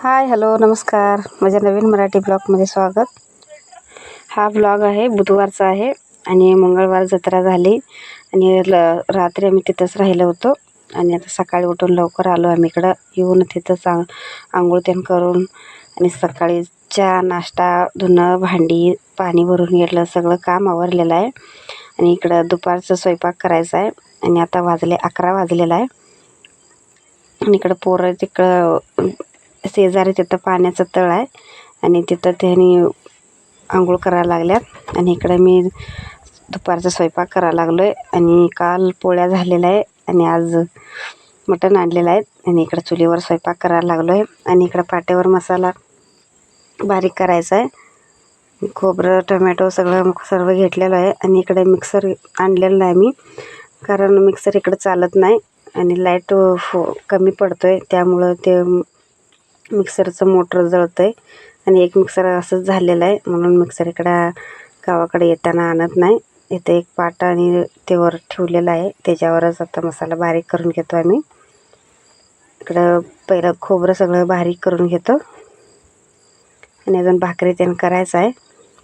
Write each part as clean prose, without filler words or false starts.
Hi hello नमस्कार, माझ्या नवीन मराठी ब्लॉगमध्ये स्वागत. हा ब्लॉग आहे बुधवारचा आहे आणि मंगळवार जत्रा झाली आणि रात्री आम्ही तिथंच राहिलो होतो आणि आता सकाळी उठून लवकर आलो आम्ही इकडं. येऊन तिथंच आंघोळ तेन करून आणि सकाळी चहा नाश्ता धुणं भांडी पाणी भरून घेतलं, सगळं काम आवरलेलं आहे आणि इकडं दुपारचं स्वयंपाक करायचा आहे आणि आता 11 वाजलेला आहे. आणि इकडं पोरं तिकडं शेजारी तिथं पाण्याचं तळ आहे आणि तिथं त्यांनी आंघोळ करायला लागल्यात आणि इकडे मी दुपारचा स्वयंपाक करायला लागलो आहे. आणि काल पोळ्या झालेल्या आहे आणि आज मटण आणलेलं आहे आणि इकडं चुलीवर स्वयंपाक करायला लागलो आहे. आणि इकडं पाट्यावर मसाला बारीक करायचा आहे, खोबरं टोमॅटो सर्व घेतलेलं आहे. आणि इकडे मिक्सर आणलेलं नाही मी, कारण मिक्सर इकडं चालत नाही आणि लाईट कमी पडतो आहे, त्यामुळं ते मिक्सरचं मोटर जळतं आहे आणि एक मिक्सर असंच झालेलं आहे, म्हणून मिक्सर इकडं गावाकडे येताना आणत नाही. इथे एक पाटा आणि ते वर ठेवलेलं आहे, त्याच्यावरच आता मसाला बारीक करून घेतो आम्ही. इकडं पहिलं खोबरं सगळं बारीक करून घेतो आणि अजून भाकरी त्यानं करायचं आहे.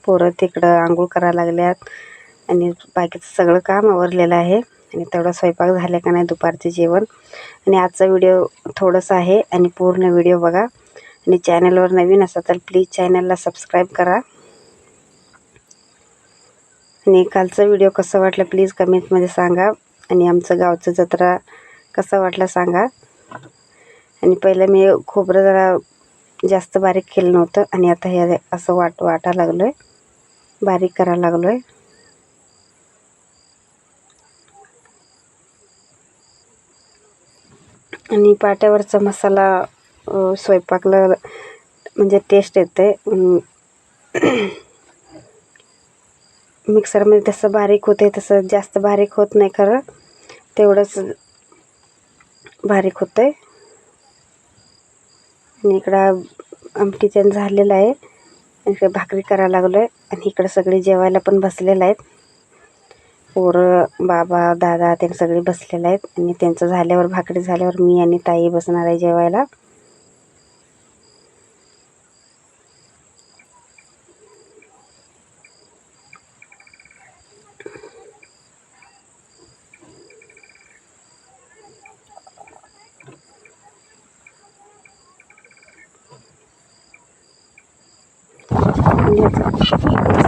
पोरं तिकडं आंघोळ करायला लागल्यात आणि बाकीचं सगळं काम आवरलेलं आहे आणि तेवढा स्वयंपाक झाला का नाही दुपारचे जेवण. आणि आजचा व्हिडिओ थोडंसं आहे आणि पूर्ण व्हिडिओ बघा. आणि चॅनलवर नवीन असा तर प्लीज चॅनलला सबस्क्राईब करा. आणि कालचा व्हिडिओ कसं वाटलं प्लीज कमेंटमध्ये सांगा. आणि आमचं गावचं जत्रा कसं वाटलं सांगा. आणि पहिलं मी खोबरं जरा जास्त बारीक केलं नव्हतं आणि आता हे असं वाटायला लागलो आहे, बारीक करायला लागलो आहे. आणि पाट्यावरचा मसाला स्वयंपाकला म्हणजे टेस्ट येते. मिक्सरमध्ये तसं बारीक होते, तसं जास्त बारीक होत नाही, खरं तेवढंच बारीक होतं आहे. आणि इकडं आमटी त्यानं झालेलं आहे, इकडे भाकरी करायला लागलो आहे. आणि इकडं सगळे जेवायला पण बसलेलं आहेत, पोरं बाबा दादा ते सगळे बसलेले आहेत. आणि त्यांचं झाल्यावर भाकरी झाल्यावर मी आणि ताई बसणार आहे जेवायला.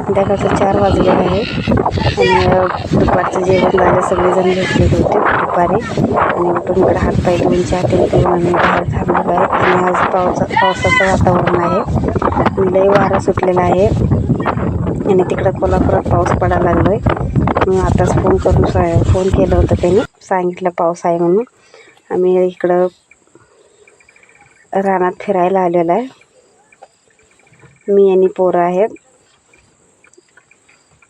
संध्याकाळचं 4 वाजलेलं आहे आणि दुपारचं जेवण झालं, सगळेजण भेटलेले होते दुपारी. आणि उठून इकडे हातपाय धुवून चहा पिऊन आम्ही बाहेर थांबलेलो आहे. आणि आज पावसाचं वातावरण आहे आणि लई वारा सुटलेला आहे आणि तिकडं कोल्हापुरात पाऊस पडायला लागलो आहे. मी आताच फोन केलं होतं, त्यांनी सांगितलं पाऊस आहे म्हणून. आम्ही इकडं रानात फिरायला आलेलो आहे, मी आणि पोरं आहेत.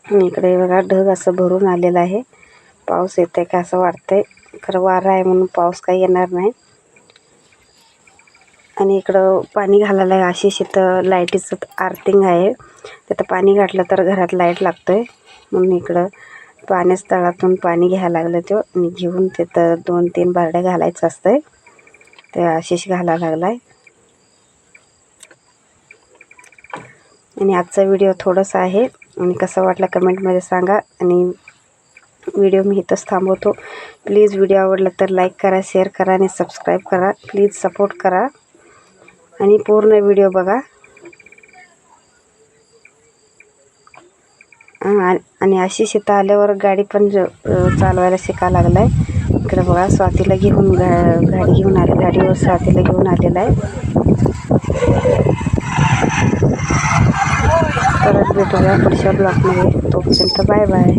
आणि इकडे बघा ढग असं भरून आलेलं आहे, पाऊस येते का असं वाटतंय, खरं वारा आहे म्हणून पाऊस काही येणार नाही. आणि इकडं पाणी घालायला आहे, अशी इथं लाईटीचं आर्थिंग आहे, तिथं पाणी घातलं तर घरात लाईट लागतो आहे, म्हणून इकडं पाण्याच तळातून पाणी घ्यायला लागलं तो. आणि घेऊन तिथं 2-3 बारड्या घालायचं असतंय, ते आशिष घालायला लागला आहे. आणि आजचा व्हिडिओ थोडासा आहे आणि कसं वाटलं कमेंटमध्ये सांगा. आणि व्हिडिओ मी इथंच थांबवतो. प्लीज व्हिडिओ आवडला तर लाईक करा, शेअर करा आणि सबस्क्राईब करा. प्लीज सपोर्ट करा आणि पूर्ण व्हिडिओ बघा. आणि आशिष इथं आल्यावर गाडी पण चालवायला शिकायला लागला आहे. इकडं बघा स्वातीला घेऊन गाडी घेऊन आले, गाडीवर स्वातीला घेऊन आलेला आहे. परत भेटूया पुढच्या ब्लॉगमध्ये, तोपर्यंत बाय बाय.